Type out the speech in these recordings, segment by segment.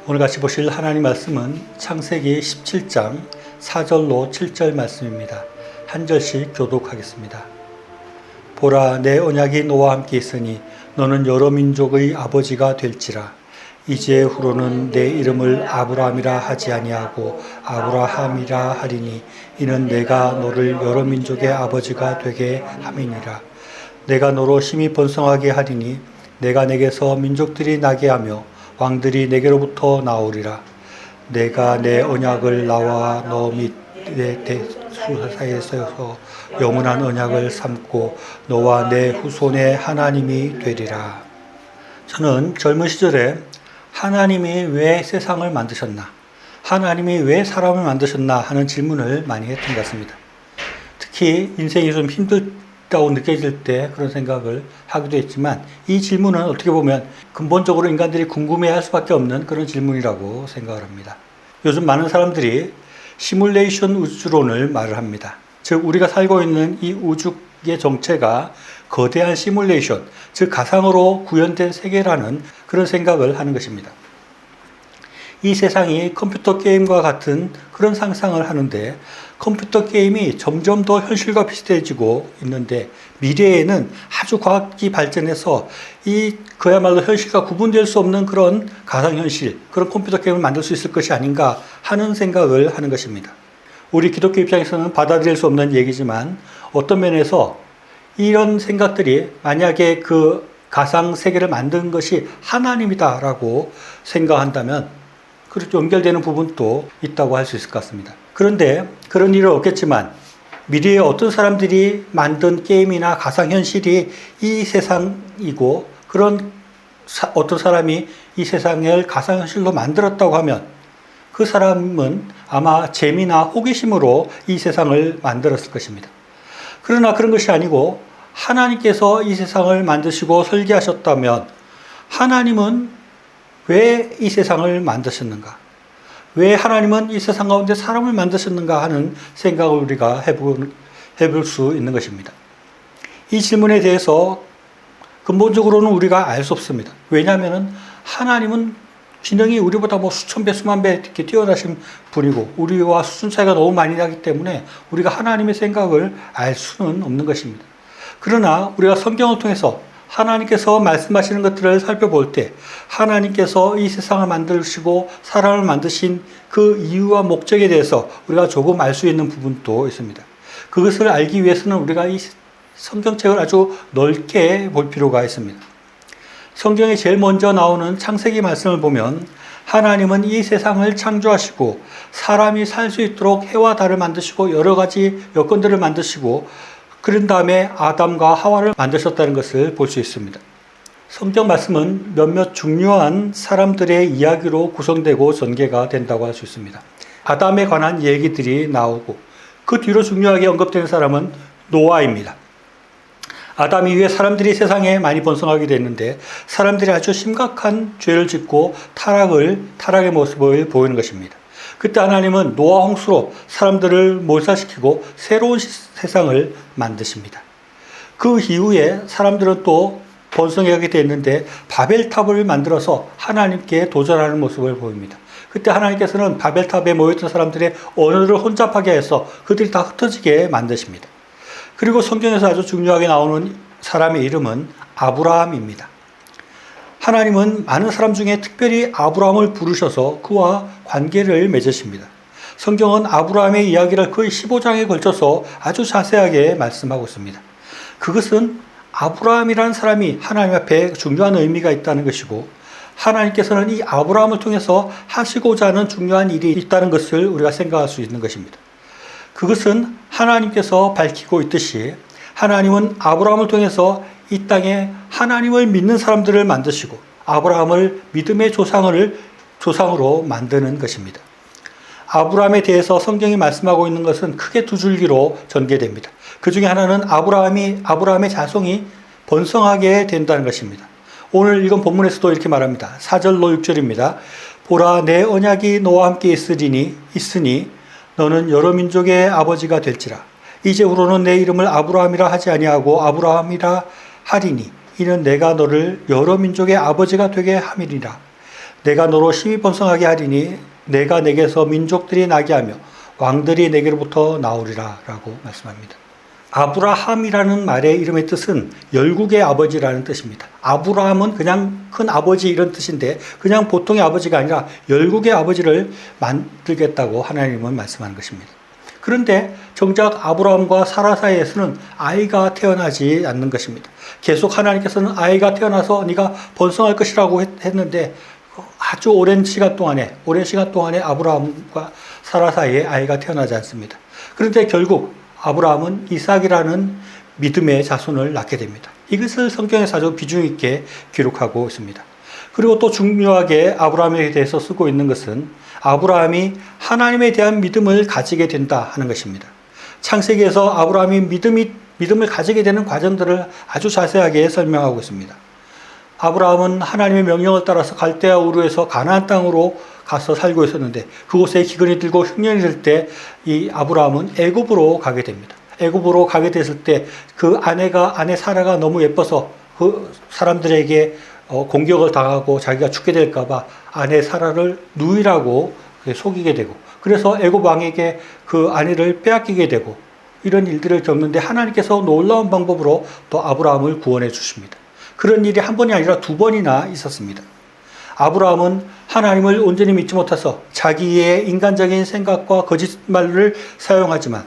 오늘 같이 보실 하나님 말씀은 창세기 17장 4절로 7절 말씀입니다. 한 절씩 교독하겠습니다. 보라, 내 언약이 너와 함께 있으니 너는 여러 민족의 아버지가 될지라. 이제후로는 내 이름을 아브라함이라 하지 아니하고 아브라함이라 하리니 이는 내가 너를 여러 민족의 아버지가 되게 함이니라. 내가 너로 심히 번성하게 하리니 내가 내게서 민족들이 나게 하며 왕들이 내게로부터 나오리라. 내가 내 언약을 나와 너 및 내 대수 사이에서 영원한 언약을 삼고 너와 내 후손의 하나님이 되리라. 저는 젊은 시절에 하나님이 왜 세상을 만드셨나, 하나님이 왜 사람을 만드셨나 하는 질문을 많이 했던 것 같습니다. 특히 인생이 좀 힘들다고 느껴질 때 그런 생각을 하기도 했지만, 이 질문은 어떻게 보면 근본적으로 인간들이 궁금해할 수밖에 없는 그런 질문이라고 생각을 합니다. 요즘 많은 사람들이 시뮬레이션 우주론을 말을 합니다. 즉, 우리가 살고 있는 이 우주의 정체가 거대한 시뮬레이션, 즉 가상으로 구현된 세계라는 그런 생각을 하는 것입니다. 이 세상이 컴퓨터 게임과 같은 그런 상상을 하는데, 컴퓨터 게임이 점점 더 현실과 비슷해지고 있는데, 미래에는 아주 과학이 발전해서 그야말로 현실과 구분될 수 없는 그런 가상현실, 그런 컴퓨터 게임을 만들 수 있을 것이 아닌가 하는 생각을 하는 것입니다. 우리 기독교 입장에서는 받아들일 수 없는 얘기지만, 어떤 면에서 이런 생각들이 만약에 그 가상 세계를 만든 것이 하나님이다라고 생각한다면 그렇게 연결되는 부분도 있다고 할 수 있을 것 같습니다. 그런데 그런 일은 없겠지만, 미래에 어떤 사람들이 만든 게임이나 가상현실이 이 세상이고, 그런 어떤 사람이 이 세상을 가상현실로 만들었다고 하면 그 사람은 아마 재미나 호기심으로 이 세상을 만들었을 것입니다. 그러나 그런 것이 아니고, 하나님께서 이 세상을 만드시고 설계하셨다면 하나님은 왜 이 세상을 만드셨는가? 왜 하나님은 이 세상 가운데 사람을 만드셨는가 하는 생각을 우리가 해볼 수 있는 것입니다. 이 질문에 대해서 근본적으로는 우리가 알 수 없습니다. 왜냐하면 하나님은 지능이 우리보다 수천 배, 수만 배 이렇게 뛰어나신 분이고, 우리와 수준 차이가 너무 많이 나기 때문에 우리가 하나님의 생각을 알 수는 없는 것입니다. 그러나 우리가 성경을 통해서 하나님께서 말씀하시는 것들을 살펴볼 때, 하나님께서 이 세상을 만드시고 사람을 만드신 그 이유와 목적에 대해서 우리가 조금 알 수 있는 부분도 있습니다. 그것을 알기 위해서는 우리가 이 성경책을 아주 넓게 볼 필요가 있습니다. 성경에 제일 먼저 나오는 창세기 말씀을 보면, 하나님은 이 세상을 창조하시고 사람이 살 수 있도록 해와 달을 만드시고 여러 가지 여건들을 만드시고, 그런 다음에 아담과 하와를 만드셨다는 것을 볼 수 있습니다. 성경 말씀은 몇몇 중요한 사람들의 이야기로 구성되고 전개가 된다고 할 수 있습니다. 아담에 관한 얘기들이 나오고, 그 뒤로 중요하게 언급되는 사람은 노아입니다. 아담 이후에 사람들이 세상에 많이 번성하게 됐는데, 사람들이 아주 심각한 죄를 짓고 타락의 모습을 보이는 것입니다. 그때 하나님은 노아 홍수로 사람들을 몰살시키고 새로운 세상을 만드십니다. 그 이후에 사람들은 또 번성하게 됐는데, 바벨탑을 만들어서 하나님께 도전하는 모습을 보입니다. 그때 하나님께서는 바벨탑에 모였던 사람들의 언어를 혼잡하게 해서 그들이 다 흩어지게 만드십니다. 그리고 성경에서 아주 중요하게 나오는 사람의 이름은 아브라함입니다. 하나님은 많은 사람 중에 특별히 아브라함을 부르셔서 그와 관계를 맺으십니다. 성경은 아브라함의 이야기를 거의 15장에 걸쳐서 아주 자세하게 말씀하고 있습니다. 그것은 아브라함이라는 사람이 하나님 앞에 중요한 의미가 있다는 것이고, 하나님께서는 이 아브라함을 통해서 하시고자 하는 중요한 일이 있다는 것을 우리가 생각할 수 있는 것입니다. 그것은 하나님께서 밝히고 있듯이, 하나님은 아브라함을 통해서 이 땅에 하나님을 믿는 사람들을 만드시고 아브라함을 믿음의 조상으로 만드는 것입니다. 아브라함에 대해서 성경이 말씀하고 있는 것은 크게 두 줄기로 전개됩니다. 그 중에 하나는 아브라함의 자손이 번성하게 된다는 것입니다. 오늘 읽은 본문에서도 이렇게 말합니다. 4절로 6절입니다. 보라, 내 언약이 너와 함께 있으니 너는 여러 민족의 아버지가 될지라. 이제후로는 내 이름을 아브라함이라 하지 아니하고 아브라함이라 하리니 이는 내가 너를 여러 민족의 아버지가 되게 함이리라. 내가 너로 심히 번성하게 하리니 내가 내게서 민족들이 나게 하며 왕들이 내게로부터 나오리라 라고 말씀합니다. 아브라함이라는 말의 이름의 뜻은 열국의 아버지라는 뜻입니다. 아브라함은 그냥 큰 아버지 이런 뜻인데 그냥 보통의 아버지가 아니라 열국의 아버지를 만들겠다고 하나님은 말씀하는 것입니다. 그런데 정작 아브라함과 사라 사이에서는 아이가 태어나지 않는 것입니다. 계속 하나님께서는 아이가 태어나서 네가 번성할 것이라고 했는데 아주 오랜 시간 동안에 아브라함과 사라 사이에 아이가 태어나지 않습니다. 그런데 결국 아브라함은 이삭이라는 믿음의 자손을 낳게 됩니다. 이것을 성경에서 아주 비중 있게 기록하고 있습니다. 그리고 또 중요하게 아브라함에 대해서 쓰고 있는 것은 아브라함이 하나님에 대한 믿음을 가지게 된다 하는 것입니다. 창세기에서 아브라함이 믿음을 가지게 되는 과정들을 아주 자세하게 설명하고 있습니다. 아브라함은 하나님의 명령을 따라서 갈대아 우르에서 가나안 땅으로 가서 살고 있었는데 그곳에 기근이 들고 흉년이 들 때 이 아브라함은 애굽으로 가게 됩니다. 애굽으로 가게 됐을 때 그 아내 사라가 너무 예뻐서 그 사람들에게 공격을 당하고 자기가 죽게 될까 봐 아내 사라를 누이라고 속이게 되고 그래서 애굽 왕에게 그 아내를 빼앗기게 되고 이런 일들을 겪는데 하나님께서 놀라운 방법으로 또 아브라함을 구원해 주십니다. 그런 일이 한 번이 아니라 두 번이나 있었습니다. 아브라함은 하나님을 온전히 믿지 못해서 자기의 인간적인 생각과 거짓말을 사용하지만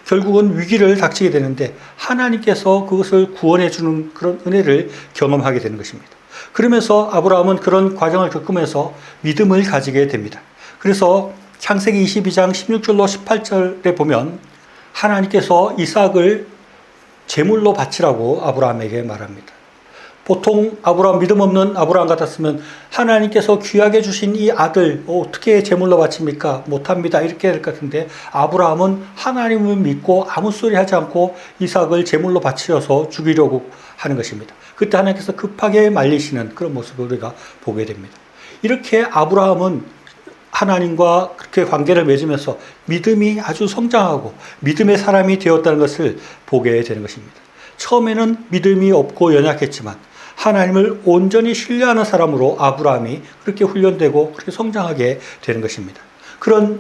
결국은 위기를 닥치게 되는데 하나님께서 그것을 구원해 주는 그런 은혜를 경험하게 되는 것입니다. 그러면서 아브라함은 그런 과정을 겪으면서 믿음을 가지게 됩니다. 그래서 창세기 22장 16절로 18절에 보면 하나님께서 이삭을 제물로 바치라고 아브라함에게 말합니다. 보통 아브라함 믿음 없는 아브라함 같았으면 하나님께서 귀하게 주신 이 아들 어떻게 제물로 바칩니까? 못합니다. 이렇게 될 것 같은데 아브라함은 하나님을 믿고 아무 소리 하지 않고 이삭을 제물로 바치어서 죽이려고 하는 것입니다. 그때 하나님께서 급하게 말리시는 그런 모습을 우리가 보게 됩니다. 이렇게 아브라함은 하나님과 그렇게 관계를 맺으면서 믿음이 아주 성장하고 믿음의 사람이 되었다는 것을 보게 되는 것입니다. 처음에는 믿음이 없고 연약했지만 하나님을 온전히 신뢰하는 사람으로 아브라함이 그렇게 훈련되고 그렇게 성장하게 되는 것입니다.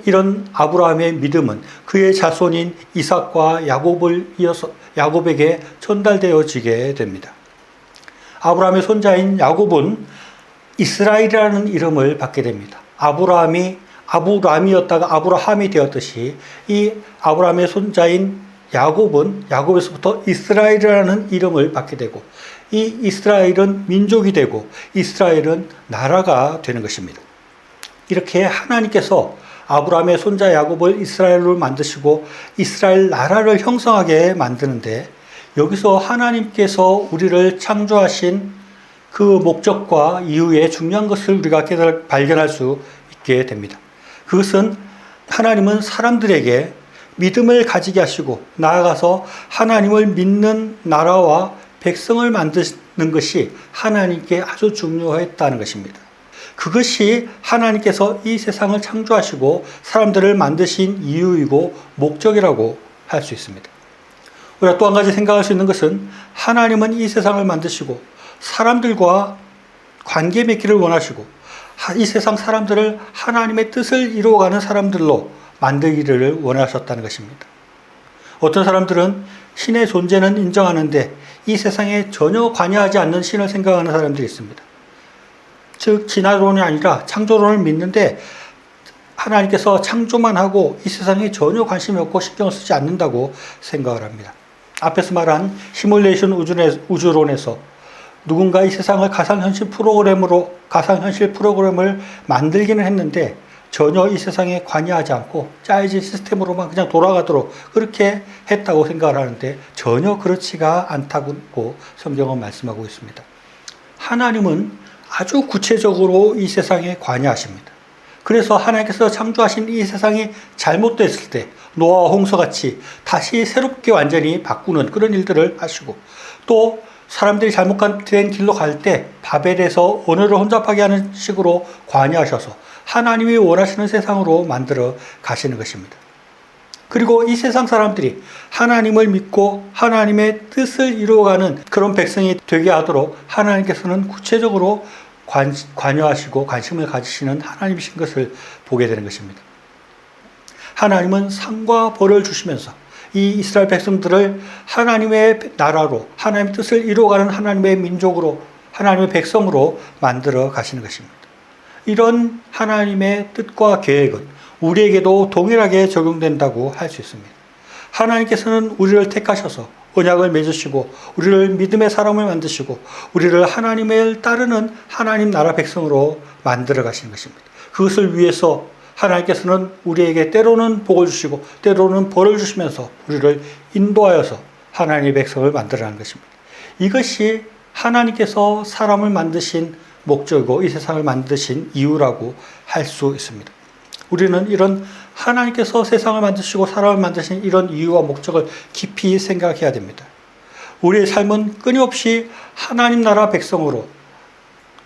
이런 아브라함의 믿음은 그의 자손인 이삭과 야곱을 이어서 야곱에게 전달되어지게 됩니다. 아브라함의 손자인 야곱은 이스라엘이라는 이름을 받게 됩니다. 아브라함이 아브람이었다가 아브라함이 되었듯이 이 아브라함의 손자인 야곱은 야곱에서부터 이스라엘이라는 이름을 받게 되고 이 이스라엘은 민족이 되고 이스라엘은 나라가 되는 것입니다. 이렇게 하나님께서 아브라함의 손자 야곱을 이스라엘로 만드시고 이스라엘 나라를 형성하게 만드는데 여기서 하나님께서 우리를 창조하신 그 목적과 이유의 중요한 것을 우리가 발견할 수 있게 됩니다. 그것은 하나님은 사람들에게 믿음을 가지게 하시고 나아가서 하나님을 믿는 나라와 백성을 만드는 것이 하나님께 아주 중요했다는 것입니다. 그것이 하나님께서 이 세상을 창조하시고 사람들을 만드신 이유이고 목적이라고 할 수 있습니다. 우리가 또 한 가지 생각할 수 있는 것은 하나님은 이 세상을 만드시고 사람들과 관계 맺기를 원하시고 이 세상 사람들을 하나님의 뜻을 이루어가는 사람들로 만들기를 원하셨다는 것입니다. 어떤 사람들은 신의 존재는 인정하는데 이 세상에 전혀 관여하지 않는 신을 생각하는 사람들이 있습니다. 즉 진화론이 아니라 창조론을 믿는데 하나님께서 창조만 하고 이 세상에 전혀 관심이 없고 신경을 쓰지 않는다고 생각을 합니다. 앞에서 말한 시뮬레이션 우주론에서 누군가 이 세상을 가상현실 프로그램을 만들기는 했는데 전혀 이 세상에 관여하지 않고 짜여진 시스템으로만 그냥 돌아가도록 그렇게 했다고 생각을 하는데 전혀 그렇지가 않다고 성경은 말씀하고 있습니다. 하나님은 아주 구체적으로 이 세상에 관여하십니다. 그래서 하나님께서 창조하신 이 세상이 잘못됐을 때 노아와 홍수같이 다시 새롭게 완전히 바꾸는 그런 일들을 하시고 또 사람들이 잘못된 길로 갈 때 바벨에서 언어를 혼잡하게 하는 식으로 관여하셔서 하나님이 원하시는 세상으로 만들어 가시는 것입니다. 그리고 이 세상 사람들이 하나님을 믿고 하나님의 뜻을 이루어가는 그런 백성이 되게 하도록 하나님께서는 구체적으로 관여하시고 관심을 가지시는 하나님이신 것을 보게 되는 것입니다. 하나님은 상과 벌을 주시면서 이 이스라엘 백성들을 하나님의 나라로, 하나님의 뜻을 이루어가는 하나님의 민족으로, 하나님의 백성으로 만들어 가시는 것입니다. 이런 하나님의 뜻과 계획은 우리에게도 동일하게 적용된다고 할 수 있습니다. 하나님께서는 우리를 택하셔서 언약을 맺으시고 우리를 믿음의 사람을 만드시고 우리를 하나님을 따르는 하나님 나라 백성으로 만들어 가시는 것입니다. 그것을 위해서 하나님께서는 우리에게 때로는 복을 주시고 때로는 벌을 주시면서 우리를 인도하여서 하나님의 백성을 만들어가는 것입니다. 이것이 하나님께서 사람을 만드신 목적이고 이 세상을 만드신 이유라고 할 수 있습니다. 우리는 이런 하나님께서 세상을 만드시고 사람을 만드신 이런 이유와 목적을 깊이 생각해야 됩니다. 우리의 삶은 끊임없이 하나님 나라 백성으로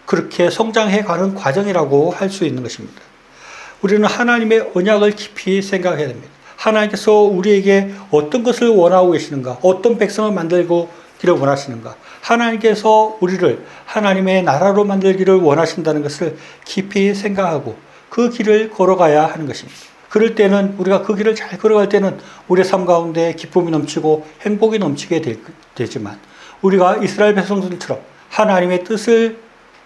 그렇게 성장해 가는 과정이라고 할 수 있는 것입니다. 우리는 하나님의 언약을 깊이 생각해야 됩니다. 하나님께서 우리에게 어떤 것을 원하고 계시는가, 어떤 백성을 만들기를 원하시는가, 하나님께서 우리를 하나님의 나라로 만들기를 원하신다는 것을 깊이 생각하고 그 길을 걸어가야 하는 것입니다. 그럴 때는 우리가 그 길을 잘 걸어갈 때는 우리의 삶 가운데 기쁨이 넘치고 행복이 넘치게 되지만 우리가 이스라엘 백성들처럼 하나님의 뜻을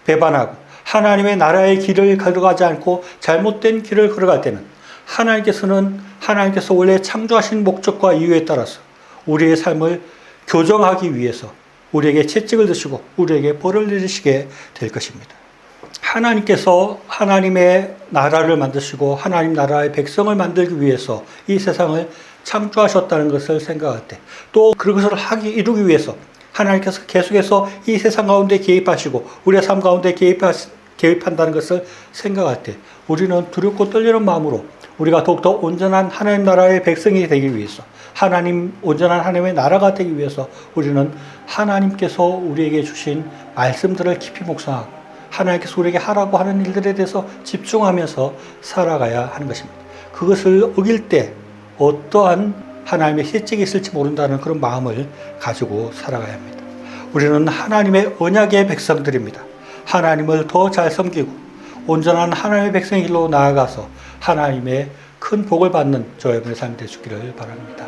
배반하고 하나님의 나라의 길을 걸어가지 않고 잘못된 길을 걸어갈 때는 하나님께서 원래 창조하신 목적과 이유에 따라서 우리의 삶을 교정하기 위해서 우리에게 채찍을 드시고 우리에게 벌을 내리시게 될 것입니다. 하나님께서 하나님의 나라를 만드시고 하나님 나라의 백성을 만들기 위해서 이 세상을 창조하셨다는 것을 생각할 때, 또 그것을 이루기 위해서 하나님께서 계속해서 이 세상 가운데 개입하시고 우리의 삶 가운데 개입한다는 것을 생각할 때 우리는 두렵고 떨리는 마음으로 우리가 더욱더 온전한 하나님 나라의 백성이 되기 위해서, 온전한 하나님의 나라가 되기 위해서 우리는 하나님께서 우리에게 주신 말씀들을 깊이 묵상하고 하나님께서 우리에게 하라고 하는 일들에 대해서 집중하면서 살아가야 하는 것입니다. 그것을 어길 때 어떠한 하나님의 채찍이 있을지 모른다는 그런 마음을 가지고 살아가야 합니다. 우리는 하나님의 언약의 백성들입니다. 하나님을 더 잘 섬기고 온전한 하나님의 백성의 길로 나아가서 하나님의 큰 복을 받는 저의 삶이 되시기를 바랍니다.